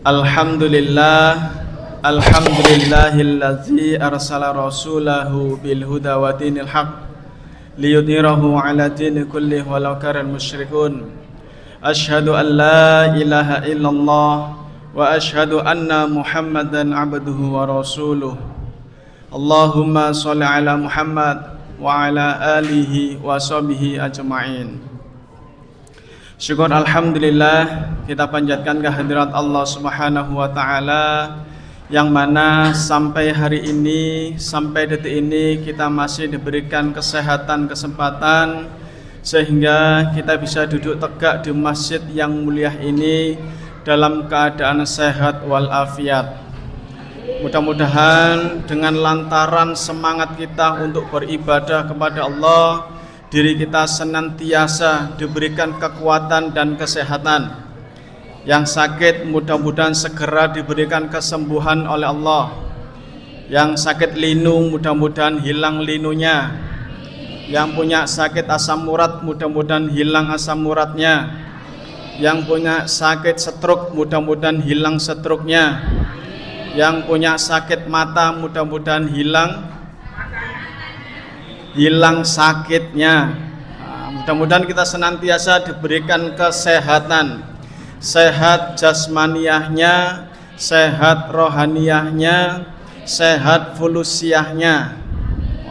Alhamdulillahillazi arsala rasulahu bil huda wa dinil haq liyudhhirahu ala dini kulli walau karal musyrikun. Asyhadu an la ilaha illallah wa asyhadu anna Muhammadan abduhu wa rasuluh. Allahumma sholli ala Muhammad wa ala alihi wa sahbihi ajma'in. Syukur alhamdulillah kita panjatkan kehadirat Allah Subhanahu wa taala yang mana sampai hari ini, sampai detik ini kita masih diberikan kesehatan, kesempatan sehingga kita bisa duduk tegak di masjid yang mulia ini dalam keadaan sehat walafiat. Mudah-mudahan dengan lantaran semangat kita untuk beribadah kepada Allah, diri kita senantiasa diberikan kekuatan dan kesehatan. Yang sakit mudah-mudahan segera diberikan kesembuhan oleh Allah. Yang sakit linu mudah-mudahan hilang linunya. Yang punya sakit asam urat mudah-mudahan hilang asam uratnya. Yang punya sakit stroke mudah-mudahan hilang stroke-nya. Yang punya sakit mata mudah-mudahan hilang sakitnya. Mudah-mudahan kita senantiasa diberikan kesehatan, sehat jasmaniahnya, sehat rohaniyahnya, sehat fulusiahnya.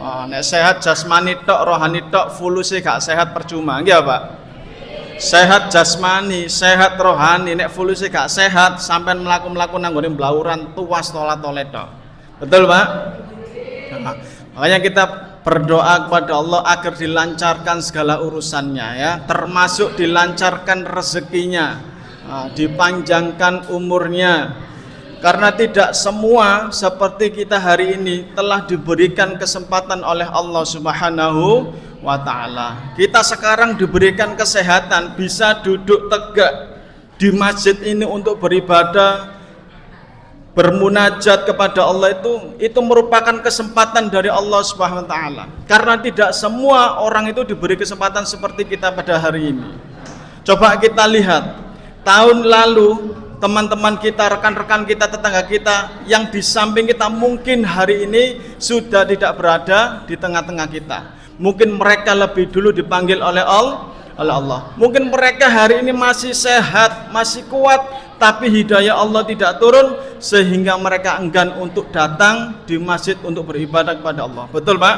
Wah, nek sehat jasmani tok, rohani tok, fulusi gak sehat percuma, nggih Pak? Sehat jasmani, sehat rohani, nek fulusi gak sehat, sampean mlaku-mlaku nang nggone blauran tuwas tolat-tolet tok. Betul, Pak? Nah, makanya kita berdoa kepada Allah agar dilancarkan segala urusannya ya, termasuk dilancarkan rezekinya, dipanjangkan umurnya. Karena tidak semua seperti kita hari ini telah diberikan kesempatan oleh Allah Subhanahu wa taala. Kita sekarang diberikan kesehatan, bisa duduk tegak di masjid ini untuk beribadah, bermunajat kepada Allah, itu merupakan kesempatan dari Allah Subhanahu wa taala. Karena tidak semua orang itu diberi kesempatan seperti kita pada hari ini. Coba kita lihat, tahun lalu teman-teman kita, rekan-rekan kita, tetangga kita yang di samping kita mungkin hari ini sudah tidak berada di tengah-tengah kita. Mungkin mereka lebih dulu dipanggil oleh Allah. Mungkin mereka hari ini masih sehat, masih kuat, tapi hidayah Allah tidak turun sehingga mereka enggan untuk datang di masjid untuk beribadah kepada Allah. Betul, Pak?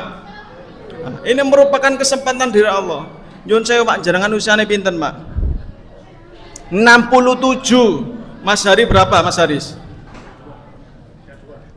Nah, ini merupakan kesempatan dari Allah. Nyun sewu Pak, jenengan usianya pinten, Pak? 67. Mas Hari berapa, Mas Haris?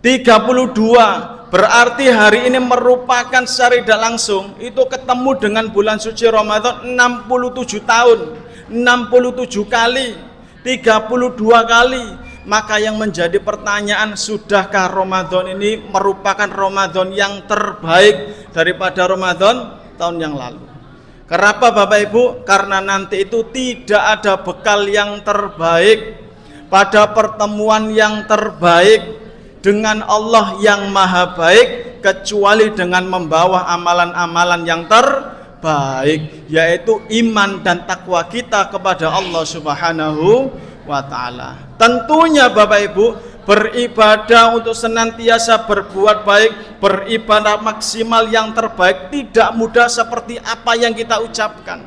32. Berarti hari ini merupakan secara tidak langsung itu ketemu dengan bulan suci Ramadan 67 tahun, 67 kali, 32 kali. Maka yang menjadi pertanyaan, sudahkah Ramadan ini merupakan Ramadan yang terbaik daripada Ramadan tahun yang lalu? Kenapa Bapak Ibu? Karena nanti itu tidak ada bekal yang terbaik pada pertemuan yang terbaik dengan Allah yang maha baik kecuali dengan membawa amalan-amalan yang terbaik, yaitu iman dan takwa kita kepada Allah Subhanahu wa taala. Tentunya Bapak Ibu, beribadah untuk senantiasa berbuat baik, beribadah maksimal yang terbaik tidak mudah seperti apa yang kita ucapkan.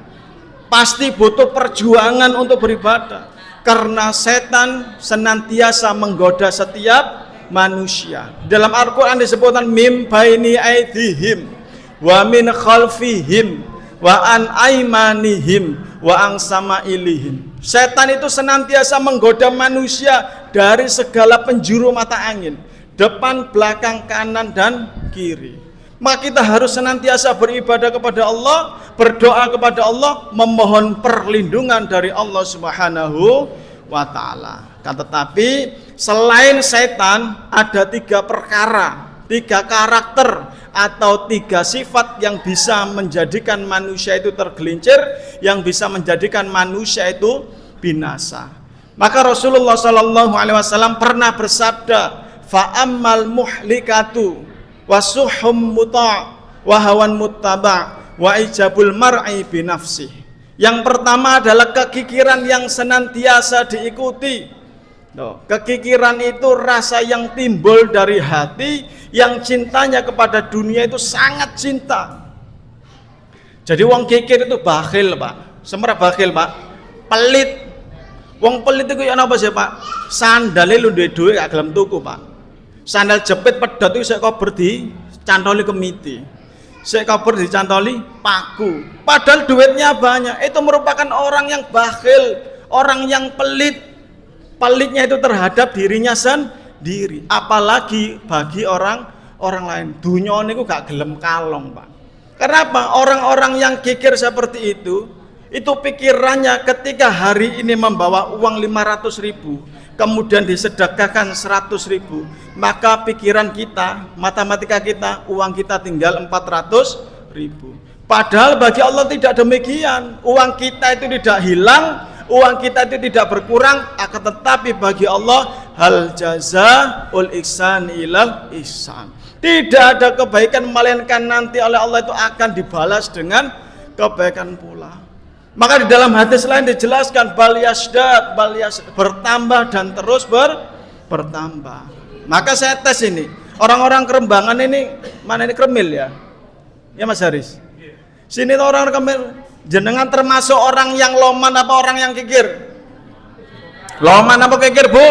Pasti butuh perjuangan untuk beribadah, karena setan senantiasa menggoda setiap manusia. Dalam Al-Quran disebutkan mim baini aidihim wa min khalfihim wa an aimanihim wa ang samailihim. Setan itu senantiasa menggoda manusia dari segala penjuru mata angin, depan, belakang, kanan, dan kiri. Maka kita harus senantiasa beribadah kepada Allah, berdoa kepada Allah, memohon perlindungan dari Allah Subhanahu wa ta'ala. Tetapi selain setan ada 3 perkara, 3 karakter atau 3 sifat yang bisa menjadikan manusia itu tergelincir, yang bisa menjadikan manusia itu binasa. Maka Rasulullah SAW pernah bersabda, fa'ammal muhlikatu wasuhum muta' wa hawan muttaba' wa ijabul mar'i binafsih. Yang pertama adalah kekikiran yang senantiasa diikuti, Loh, kekikiran itu rasa yang timbul dari hati yang cintanya kepada dunia itu sangat cinta. Jadi wong kikir itu bakhil, Pak. Semera bakhil, Pak. Pelit. Wong pelit itu ya apa sih, Pak? Sandale lu duwe dhuwit gak gelem tuku, Pak. Sandal jepit pedot itu sik kober dicantoli kemiti. Sik kober dicantoli paku. Padahal duitnya banyak. Itu merupakan orang yang bakhil, orang yang pelit. Pelitnya itu terhadap dirinya sendiri, apalagi bagi orang lain. Dunia niku gak gelem kalong, Pak. Kenapa? Orang-orang yang kikir seperti itu pikirannya ketika hari ini membawa uang 500.000, kemudian disedekahkan 100.000, maka pikiran kita, matematika kita, uang kita tinggal 400.000. Padahal bagi Allah tidak demikian. Uang kita itu tidak hilang, uang kita itu tidak berkurang, akan tetapi bagi Allah hal jazaul ihsan ilal ihsan. Tidak ada kebaikan melainkan nanti oleh Allah itu akan dibalas dengan kebaikan pula. Maka di dalam hadis lain dijelaskan bal yasdad, bertambah dan terus bertambah. Maka saya tes ini, orang-orang Kerembangan ini, mana ini Kremil ya? Ya Mas Haris. Sini tuh orang Kremil. Jenengan termasuk orang yang loman apa orang yang kikir? Loman apa kikir, Bu?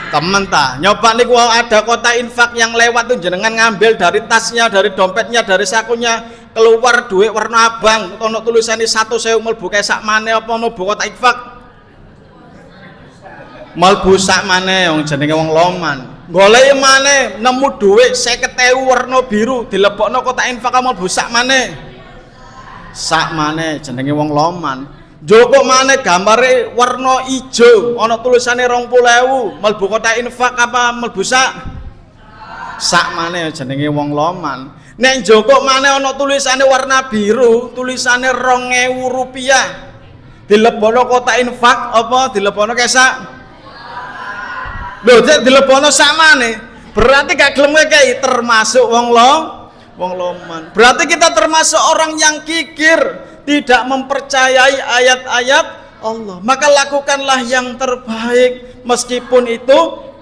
Temen ta, nyoba nih kalau ada kota infak yang lewat tuh jenengan ngambil dari tasnya, dari dompetnya, dari sakunya, keluar duit warna abang, ono tulisannya 1.000 mlebu kayak sak mane apa mlebu kota infak? Mlebu sak mane wong jenenge wong loman. Goleki maneh nemu duit 50.000 warna biru dilebokno kota infak mlebu sak mane? Sak maneh jenenge wong loman. Joko maneh gambare warna ijo ana tulisane 20.000 mlebu kota infak apa mlebu sak maneh jenenge wong loman. Nek joko maneh ana tulisane warna biru tulisane 2.000 rupiah dilebokno kota infak apa dilebokno kesak? Lho cek dilebokno sak maneh berarti gak gelem ngekeki termasuk wong loman. Berarti kita termasuk orang yang kikir, tidak mempercayai ayat-ayat Allah. Maka lakukanlah yang terbaik meskipun itu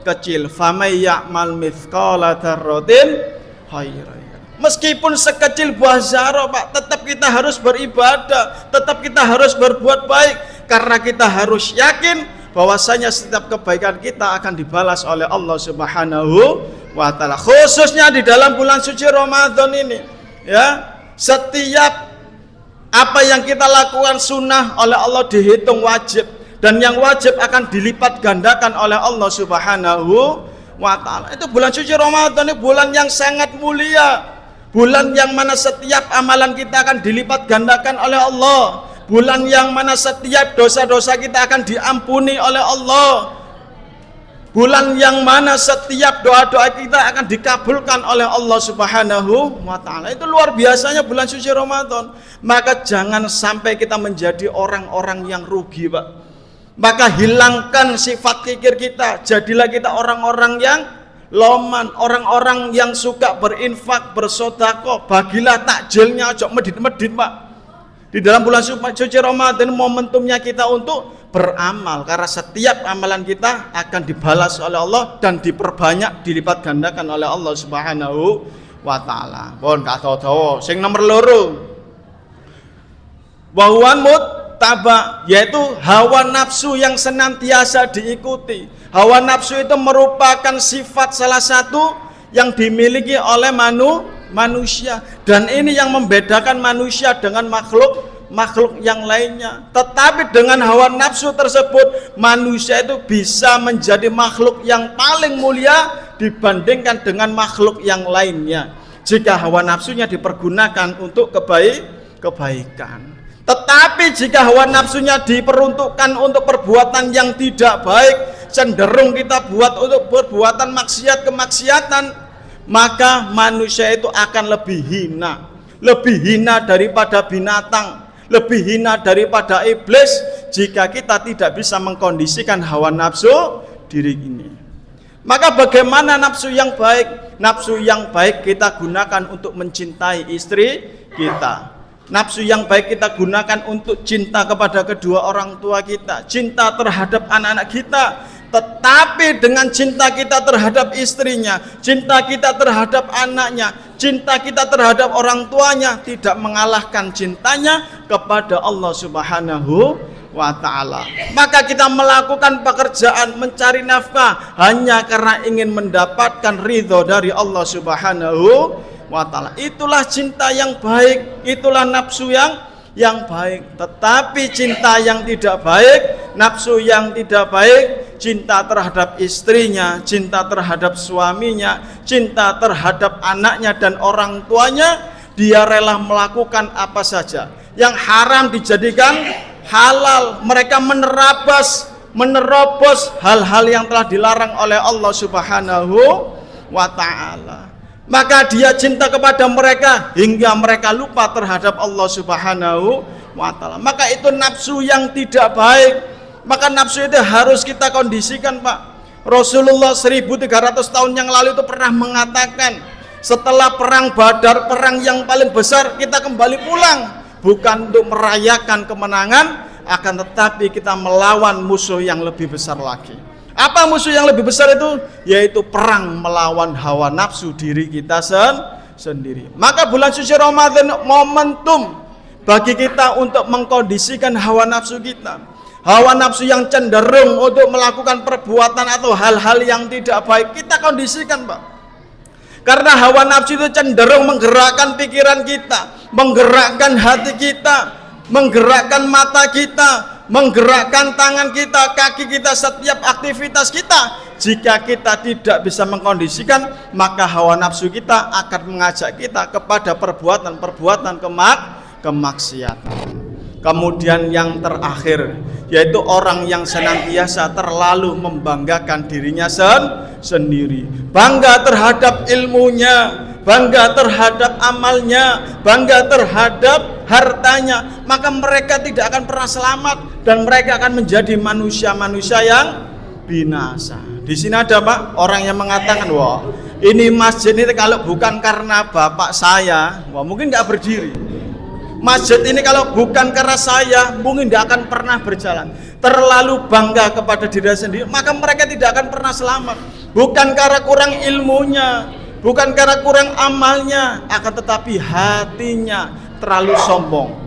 kecil. Famay ya'mal mithqala dzarratin khairan. Meskipun sekecil buah zarah, Pak, tetap kita harus beribadah, tetap kita harus berbuat baik karena kita harus yakin bahwasanya setiap kebaikan kita akan dibalas oleh Allah Subhanahu wa ta'ala, khususnya di dalam bulan suci Ramadan ini ya. Setiap apa yang kita lakukan sunnah oleh Allah dihitung wajib, dan yang wajib akan dilipat gandakan oleh Allah Subhanahu wa ta'ala. Itu bulan suci Ramadan ini bulan yang sangat mulia, bulan yang mana setiap amalan kita akan dilipat gandakan oleh Allah, bulan yang mana setiap dosa-dosa kita akan diampuni oleh Allah, bulan yang mana setiap doa-doa kita akan dikabulkan oleh Allah Subhanahu wa ta'ala. Itu luar biasanya bulan suci Ramadan. Maka jangan sampai kita menjadi orang-orang yang rugi, Pak. Maka hilangkan sifat kikir kita, jadilah kita orang-orang yang loman, orang-orang yang suka berinfak, bersedekah. Bagilah takjilnya, ojo medit-medit, Pak. Di dalam bulan suci Ramadan momentumnya kita untuk beramal, karena setiap amalan kita akan dibalas oleh Allah dan diperbanyak, dilipat gandakan oleh Allah Subhanahu wa ta'ala. Pun kata-kata sing nomor 2 wahuan muttaba, yaitu hawa nafsu yang senantiasa diikuti. Hawa nafsu itu merupakan sifat salah satu yang dimiliki oleh manusia, dan ini yang membedakan manusia dengan makhluk yang lainnya. Tetapi dengan hawa nafsu tersebut manusia itu bisa menjadi makhluk yang paling mulia dibandingkan dengan makhluk yang lainnya jika hawa nafsunya dipergunakan untuk kebaikan. Tetapi jika hawa nafsunya diperuntukkan untuk perbuatan yang tidak baik, cenderung kita buat untuk perbuatan kemaksiatan, maka manusia itu akan lebih hina daripada binatang, lebih hina daripada iblis jika kita tidak bisa mengkondisikan hawa nafsu diri ini. Maka bagaimana nafsu yang baik? Nafsu yang baik kita gunakan untuk mencintai istri kita. Nafsu yang baik kita gunakan untuk cinta kepada kedua orang tua kita, cinta terhadap anak-anak kita, Tetapi dengan cinta kita terhadap istrinya, cinta kita terhadap anaknya, cinta kita terhadap orang tuanya tidak mengalahkan cintanya kepada Allah Subhanahu wa ta'ala. Maka kita melakukan pekerjaan mencari nafkah hanya karena ingin mendapatkan ridho dari Allah Subhanahu wa ta'ala. Itulah cinta yang baik, itulah nafsu yang baik. Tetapi cinta yang tidak baik, nafsu yang tidak baik, cinta terhadap istrinya, cinta terhadap suaminya, cinta terhadap anaknya dan orang tuanya, dia rela melakukan apa saja. Yang haram dijadikan halal. Mereka menerobos hal-hal yang telah dilarang oleh Allah Subhanahu wa ta'ala. Maka dia cinta kepada mereka hingga mereka lupa terhadap Allah Subhanahu wa ta'ala. Maka itu nafsu yang tidak baik. Maka nafsu itu harus kita kondisikan, Pak. Rasulullah 1300 tahun yang lalu itu pernah mengatakan, setelah perang Badar, perang yang paling besar, kita kembali pulang bukan untuk merayakan kemenangan, akan tetapi kita melawan musuh yang lebih besar lagi. Apa musuh yang lebih besar itu? Yaitu perang melawan hawa nafsu diri kita sendiri. Maka bulan suci Ramadan momentum bagi kita untuk mengkondisikan hawa nafsu kita. Hawa nafsu yang cenderung untuk melakukan perbuatan atau hal-hal yang tidak baik, kita kondisikan, Pak. Karena hawa nafsu itu cenderung menggerakkan pikiran kita, menggerakkan hati kita, menggerakkan mata kita, menggerakkan tangan kita, kaki kita, setiap aktivitas kita. Jika kita tidak bisa mengkondisikan, maka hawa nafsu kita akan mengajak kita kepada perbuatan-perbuatan kemaksiatan. Kemudian yang terakhir, yaitu orang yang senantiasa terlalu membanggakan dirinya sendiri. Bangga terhadap ilmunya, bangga terhadap amalnya, bangga terhadap hartanya. Maka mereka tidak akan pernah selamat dan mereka akan menjadi manusia-manusia yang binasa. Di sini ada, Pak, orang yang mengatakan, wah, ini masjid ini kalau bukan karena bapak saya, wah, mungkin nggak berdiri. Masjid ini kalau bukan karena saya, mungkin tidak akan pernah berjalan. Terlalu bangga kepada diri sendiri, maka mereka tidak akan pernah selamat. Bukan karena kurang ilmunya, bukan karena kurang amalnya, akan tetapi hatinya terlalu sombong.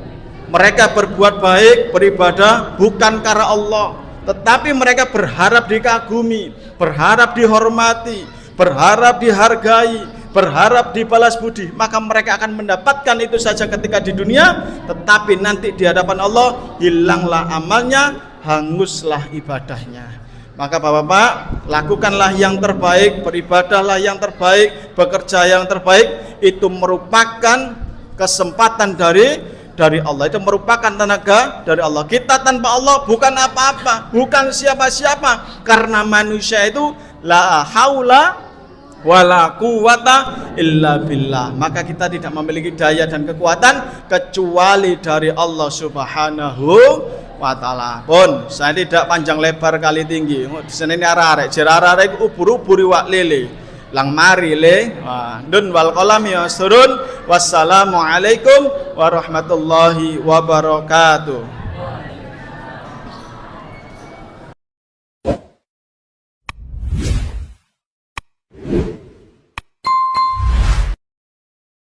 Mereka berbuat baik, beribadah bukan karena Allah, tetapi mereka berharap dikagumi, berharap dihormati, berharap dihargai, berharap dibalas budi. Maka mereka akan mendapatkan itu saja ketika di dunia, tetapi nanti di hadapan Allah hilanglah amalnya, hanguslah ibadahnya. Maka Bapak-bapak, lakukanlah yang terbaik, beribadahlah yang terbaik, bekerja yang terbaik. Itu merupakan kesempatan dari Allah, itu merupakan tenaga dari Allah. Kita tanpa Allah bukan apa-apa, bukan siapa-siapa, karena manusia itu la haula wala quwata illa billah. Maka kita tidak memiliki daya dan kekuatan kecuali dari Allah Subhanahu wa ta'ala. Pun saya tidak panjang lebar kali tinggi. Di sini arek-arek, arek ubur-ubur iwak lele. Lang mari le. Dun wal qalam yasrun. Wassalamualaikum warahmatullahi wabarakatuh.